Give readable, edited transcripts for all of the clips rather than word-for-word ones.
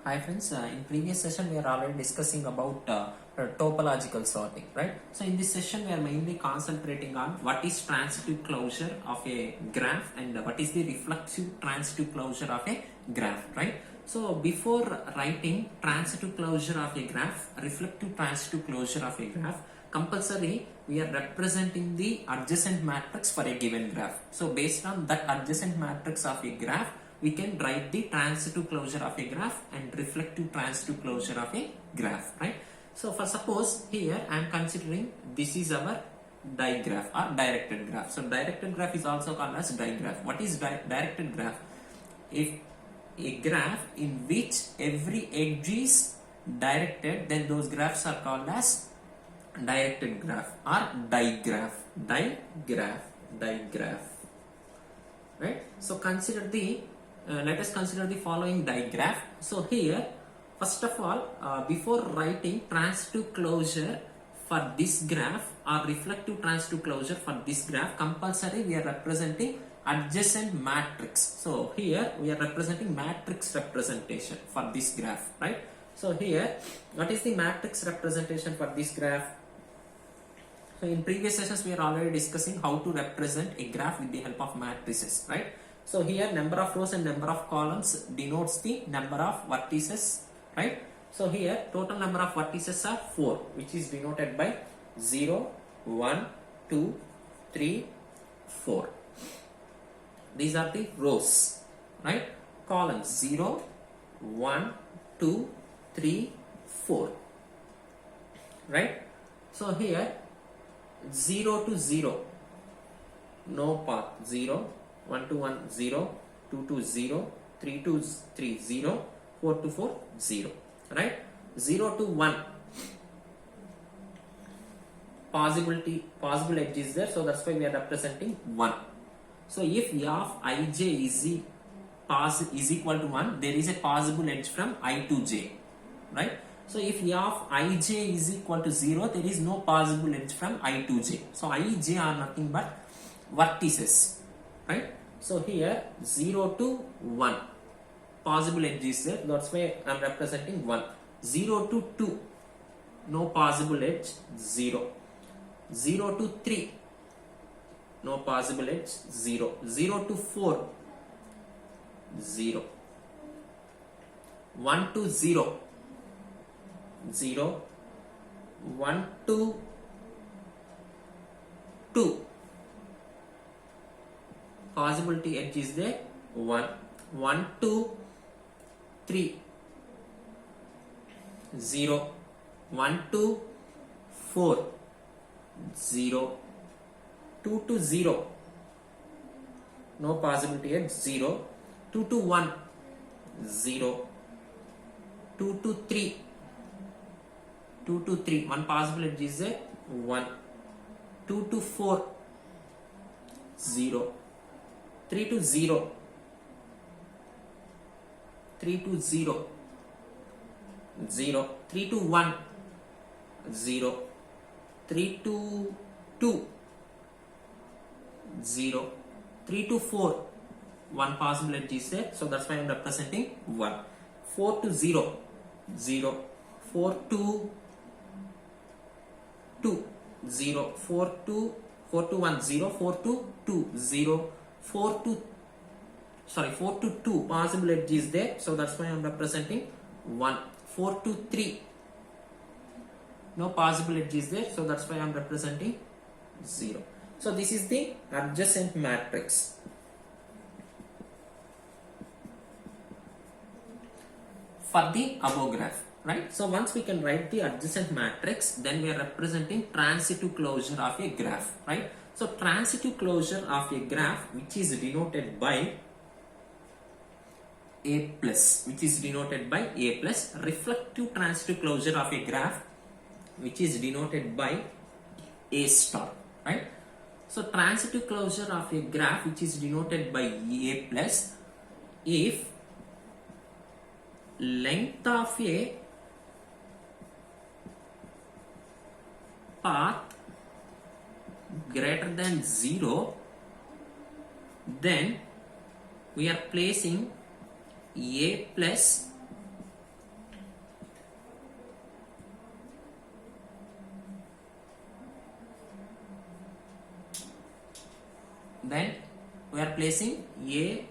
Hi friends, in previous session we are already discussing about topological sorting, right? So in this session we are mainly concentrating on what is transitive closure of a graph and what is the reflexive transitive closure of a graph, right? So before writing transitive closure of a graph, reflective transitive closure of a graph, compulsory we are representing the adjacent matrix for a given graph. So based on that adjacent matrix of a graph, we can write the transitive closure of a graph and reflective transitive closure of a graph, right? So for suppose here I am considering this is our digraph or directed graph. So directed graph is also called as digraph. What is directed graph? If a graph in which every edge is directed, then those graphs are called as directed graph or digraph. Digraph, right? So consider the let us consider the following digraph. So here first of all, before writing transitive closure for this graph or reflective transitive closure for this graph, compulsory we are representing adjacent matrix. So here we are representing matrix representation for this graph, right? So here what is the matrix representation for this graph? So in previous sessions we are already discussing how to represent a graph with the help of matrices, right? So here number of rows and number of columns denotes the number of vertices, right? So here total number of vertices are 4, which is denoted by 0, 1, 2, 3, 4. These are the rows, right? Columns 0, 1, 2, 3, 4, right? So here 0 to 0, no path, 0, 1 to 1, 0, 2 to 0, 3 to 3, 0, 4 to 4, 0, right? 0 to 1, possible edge is there, so that's why we are representing 1. So if f of ij is equal to 1, there is a possible edge from I to j, right? So if f of ij is equal to 0, there is no possible edge from I to j. So I, j are nothing but vertices, right? So here 0 to 1, possible edge is there, that's why I am representing 1. 0 to 2, no possible edge, 0. 0 to 3, no possible edge, 0. 0 to 4, 0. 1 to 0, 0, 1 to 2, possibility edge is there, 1, 1 to 3, 0, 1 to 4, 0, 2 to 0, no possibility edge, 0, 2 to 1, 0, 2 to 3, 2 to 3, one possible edge is there, 1, 2 to 4, 0, 3 to 0, 3 to 0, 0, 3 to 1, 0, 3 to 2, 0, 3 to 4, one possible edge is there, so that's why I am representing 1. 4 to 0, 0, 4 to 2, 0, 4 to 1, 0, 4 to 2, 0, 4 to 2, possible edge is there, so that's why I am representing 1. 4 to 3, no possible edge is there, so that's why I am representing 0. So this is the adjacent matrix. For the above graph, right? So once we can write the adjacent matrix, then we are representing transitive closure of a graph, right? So transitive closure of a graph, which is denoted by A plus, reflective transitive closure of a graph, which is denoted by A star, right? So transitive closure of a graph, which is denoted by A plus, if length of a path greater than 0, then we are placing A plus then we are placing a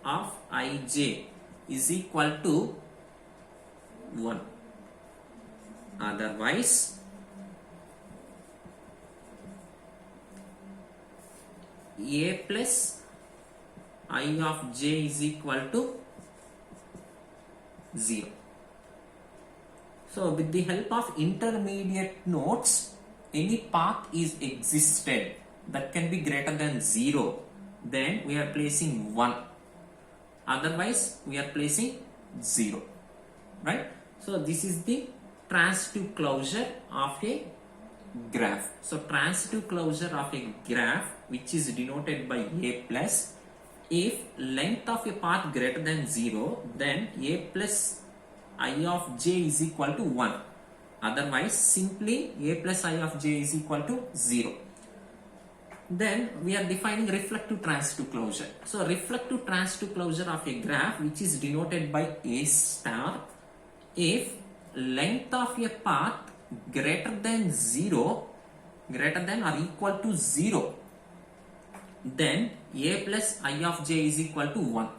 of ij is equal to 1. Otherwise a plus I of j is equal to 0. So with the help of intermediate nodes, any path is existed that can be greater than 0, then we are placing 1. Otherwise we are placing 0, right? So this is the transitive closure of a graph. So transitive closure of a graph, which is denoted by a plus, if length of a path greater than 0, then a plus I of j is equal to 1. Otherwise simply a plus I of j is equal to 0. Then we are defining reflective transitive closure. So reflective transitive closure of a graph, which is denoted by a star, if length of a path greater than 0, greater than or equal to 0, then a plus I of j is equal to 1.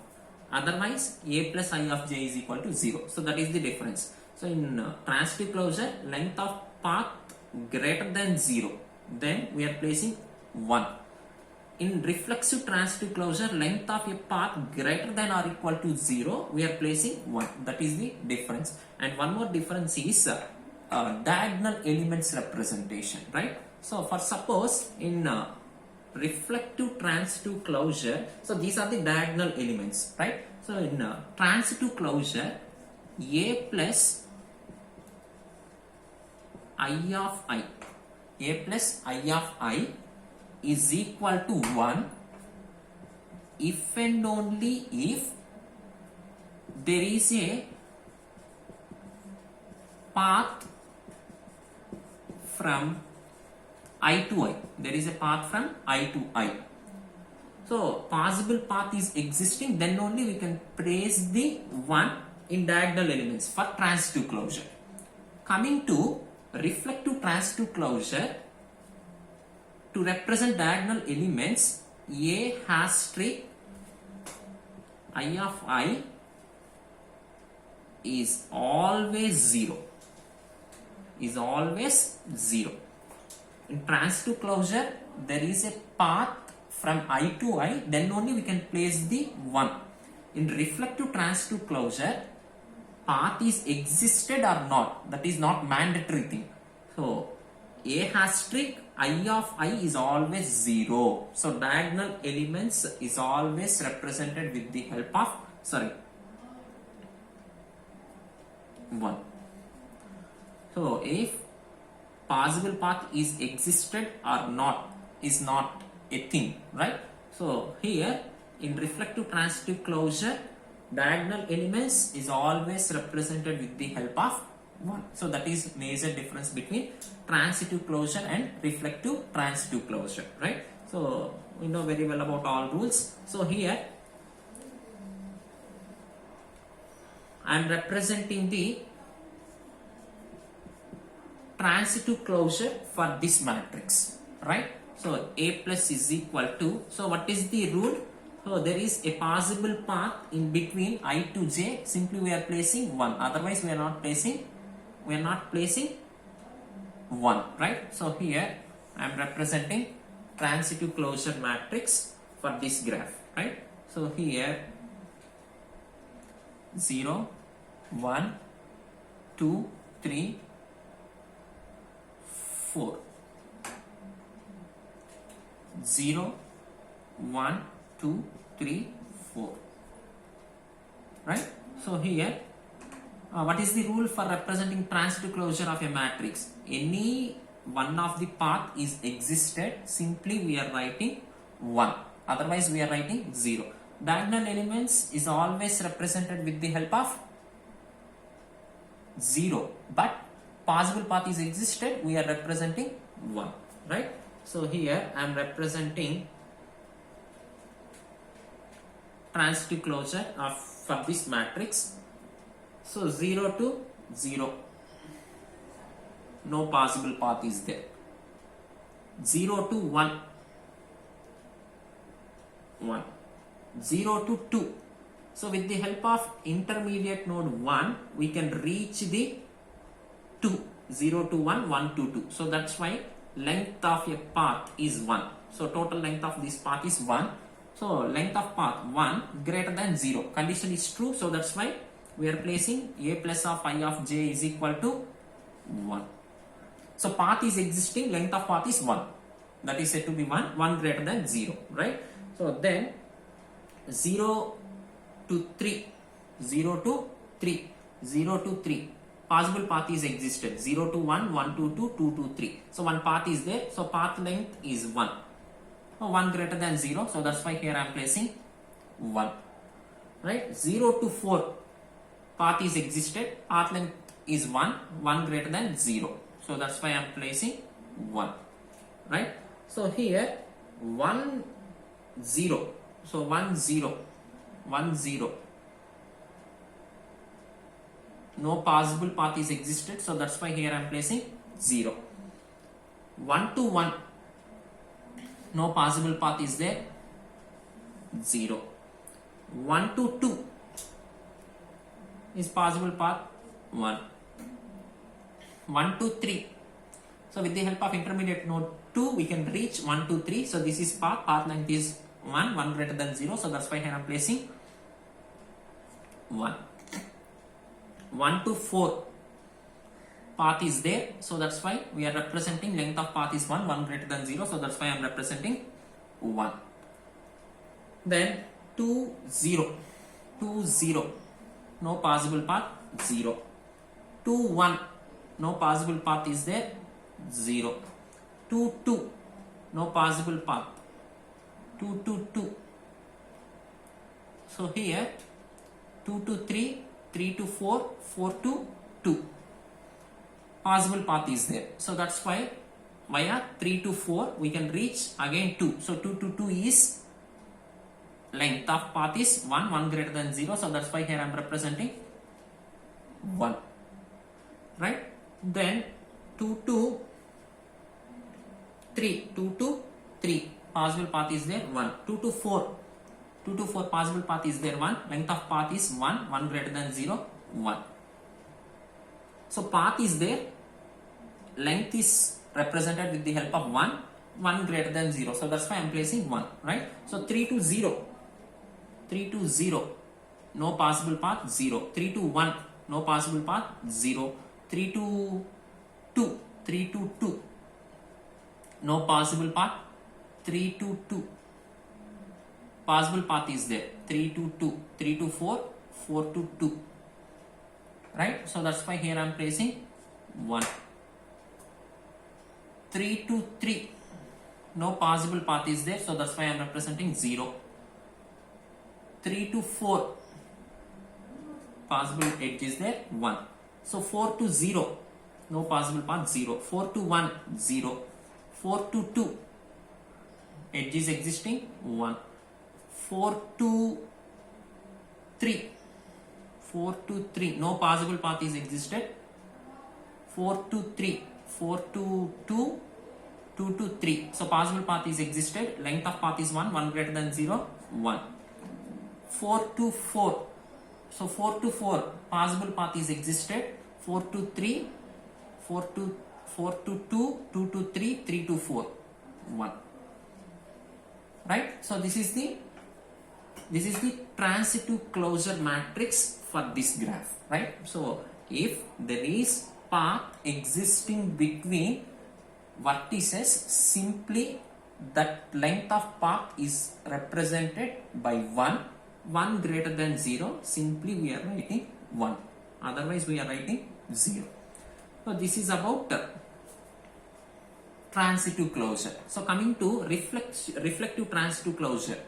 Otherwise a plus I of j is equal to 0. So that is the difference. So in transitive closure, length of path greater than 0, then we are placing 1. In reflexive transitive closure, length of a path greater than or equal to 0, we are placing 1. That is the difference. And one more difference is diagonal elements representation, right? So for suppose in reflective transitive closure, so these are the diagonal elements, right? So in transitive closure, a plus I of I, a plus I of I is equal to 1 if and only if there is a path from I to I. There is a path from I to I. So possible path is existing, then only we can place the 1 in diagonal elements for transitive closure. Coming to reflective transitive closure, to represent diagonal elements, a hashtag I of I is always 0. Is always 0. In transitive closure, there is a path from I to I, then only we can place the 1. In reflective transitive closure, path is existed or not, that is not mandatory thing. So a hashtag I of I is always 0. So diagonal elements is always represented with the help of 1. So if possible path is existed or not is not a thing, right? So here in reflective transitive closure, diagonal elements is always represented with the help of 1. So that is major difference between transitive closure and reflective transitive closure, right? So we know very well about all rules. So here I am representing the transitive closure for this matrix, right? So a plus is equal to, so what is the rule? So there is a possible path in between I to j, simply we are placing 1, otherwise we are not placing 1, right? So here I am representing transitive closure matrix for this graph, right? So here 0, 1, 2, 3, 4. 0, 1, 2, 3, 4. Right? So here, what is the rule for representing transitive closure of a matrix? Any one of the path is existed, simply we are writing 1. Otherwise we are writing 0. Diagonal elements is always represented with the help of 0. But possible path is existed, we are representing 1. Right? So here I am representing transitive closure for this matrix. So 0 to 0, no possible path is there. 0 to 1, 1. 0 to 2. So with the help of intermediate node 1, we can reach the 2. 0 to 1, 1 to 2. So that's why length of a path is 1. So total length of this path is 1. So length of path 1 greater than 0. Condition is true. So that's why we are placing a plus of I of j is equal to 1. So path is existing, length of path is 1. That is said to be 1, 1 greater than 0, right? So then 0 to 3, 0 to 3, 0 to 3. Possible path is existed. 0 to 1, 1 to 2, 2 to 3. So one path is there. So path length is 1. 1 greater than 0. So that's why here I am placing 1. Right? 0 to 4. Path is existed. Path length is 1. 1 greater than 0. So that's why I am placing 1. Right? So here 1, 0. So 1, 0. 1, 0. No possible path is existed. So that's why here I am placing 0. 1 to 1. No possible path is there. 0. 1 to 2 is possible path 1. 1 to 3. So with the help of intermediate node 2, we can reach 1 to 3. So this is path. Path length is 1. 1 greater than 0. So that's why here I am placing 1. 1 to 4. Path is there. So that's why we are representing length of path is 1. 1 greater than 0. So that's why I am representing 1. Then 2, 0. 2, 0. No possible path. 0. 2, 1. No possible path is there. 0. 2, 2. No possible path. 2 to 2. So here 2 to 3, 3 to 4, 4 to 2. Possible path is there. So that's why via 3 to 4 we can reach again 2. So 2 to 2 is length of path is 1, 1 greater than 0. So that's why here I am representing 1. Right? Then 2 to 3. 2 to 3. Possible path is there 1. 2 to 4. 2 to 4 possible path is there 1. Length of path is 1. 1 greater than 0. 1. So path is there. Length is represented with the help of 1. 1 greater than 0. So that's why I am placing 1. Right? So 3 to 0. 3 to 0. No possible path 0. 3 to 1. No possible path 0. 3 to 2. 3 to 2. No possible path 3 to 2. Possible path is there 3 to 2. 3 to 4. 4 to 2. Right? So that's why here I am placing 1. 3 to 3. No possible path is there. So that's why I am representing 0. 3 to 4. Possible edge is there 1. So 4 to 0. No possible path 0. 4 to 1 0. 4 to 2. Edge is existing 1. 4 to 3. 4 to 3. No possible path is existed. 4 to 3. 4 to 2. 2 to 3. So possible path is existed. Length of path is 1. 1 greater than 0. 1. 4 to 4. So 4 to 4. Possible path is existed. 4 to 3. 4 to 2. 2 to 3. 3 to 4. 1. Right? So this is the transitive closure matrix for this graph. Right? So if there is path existing between vertices, simply that length of path is represented by 1. 1 greater than 0, simply we are writing 1. Otherwise we are writing 0. So this is about transitive closure. So coming to reflective transitive closure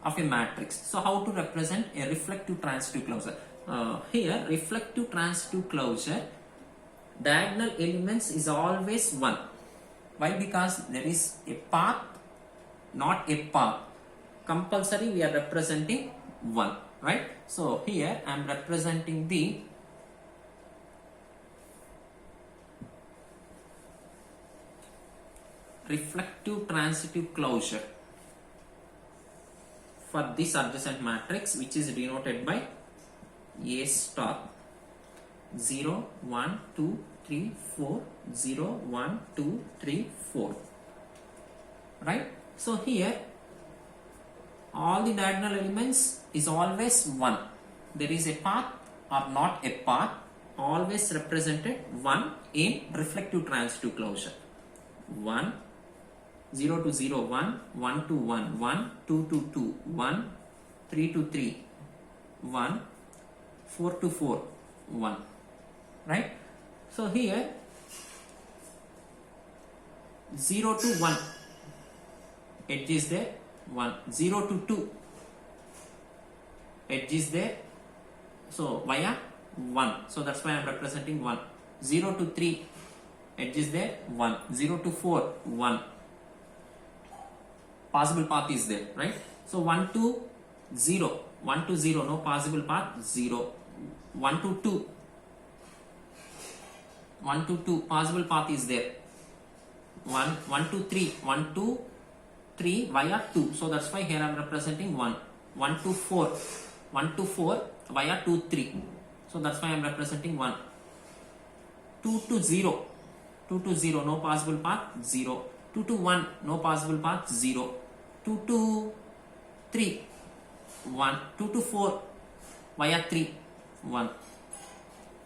of a matrix. So how to represent a reflective transitive closure? Here reflective transitive closure, diagonal elements is always 1. Why? Because there is a path, not a path. Compulsory we are representing 1. Right? So here I am representing the reflective transitive closure for this adjacent matrix, which is denoted by A star. 0, 1, 2, 3, 4, 0, 1, 2, 3, 4. Right? So here all the diagonal elements is always 1. There is a path or not a path, always represented 1 in reflective transitive closure. 1, 0 to 0, 1, 1 to 1, 1, 2 to 2, 1, 3 to 3, 1, 4 to 4, 1. Right? So here 0 to 1, edge is there, 1, 0 to 2, edge is there, so via 1, so that's why I am representing 1. 0 to 3, edge is there, 1, 0 to 4, 1, possible path is there, right? So 1 to 0, 1 to 0, no possible path, 0, 1 to 2, 1 to 2, possible path is there, 1 to 3, 1 to 3 via 2, so that's why here I am representing 1, 1 to 4, 1 to 4 via 2, 3, so that's why I am representing 1, 2 to 0, 2 to 0, no possible path, 0, 2 to 1, no possible path, 0, 2 to 3, 1, 2 to 4 via 3, 1,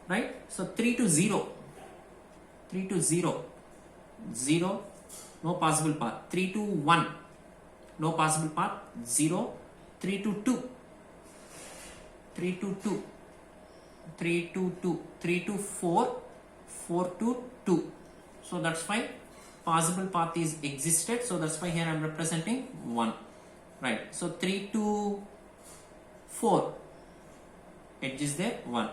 right? So 3 to 0, 3 to 0, 0, no possible path, 3 to 1, no possible path, 0, 3 to 2, 3 to 2, 3 to 2, 3 to 4, 4 to 2, so that's why possible path is existed, so that's why here I am representing 1, right? So 3 to 4, edge is there, 1,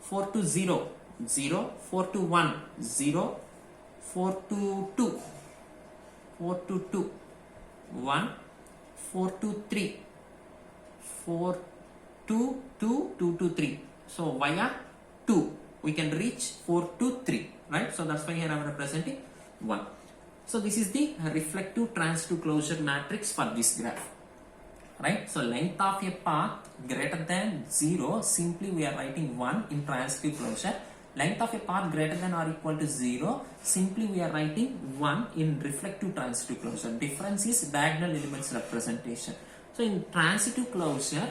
4 to 0, 0, 4 to 1, 0, 4 to 2, 4 to 2, 1, 4 to 3, 4 to 2, 2 to 3, so via 2 we can reach 4 to 3, right? So that's why here I am representing 1. So this is the reflective transitive closure matrix for this graph, right? So length of a path greater than 0, simply we are writing 1 in transitive closure. Length of a path greater than or equal to 0, simply we are writing 1 in reflective transitive closure. Difference is diagonal elements representation. So in transitive closure,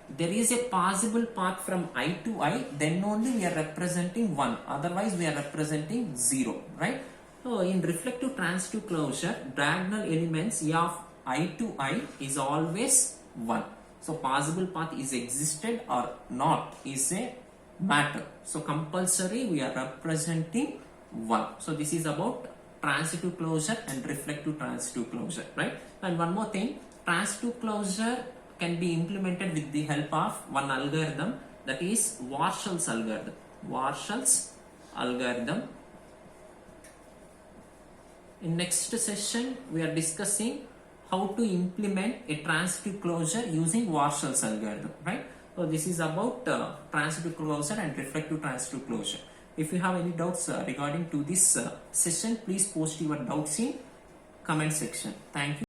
there is a possible path from I to I, then only we are representing 1, otherwise we are representing 0, right? So in reflective transitive closure, diagonal elements of I to I is always 1. So possible path is existed or not is a matter. So compulsory we are representing 1. So this is about transitive closure and reflective transitive closure, right? And one more thing, transitive closure can be implemented with the help of one algorithm, that is Warshall's algorithm. Warshall's algorithm. In next session, we are discussing how to implement a transitive closure using Warshall's algorithm, right? So this is about transitive closure and reflective transitive closure. If you have any doubts regarding to this session, please post your doubts in comment section. Thank you.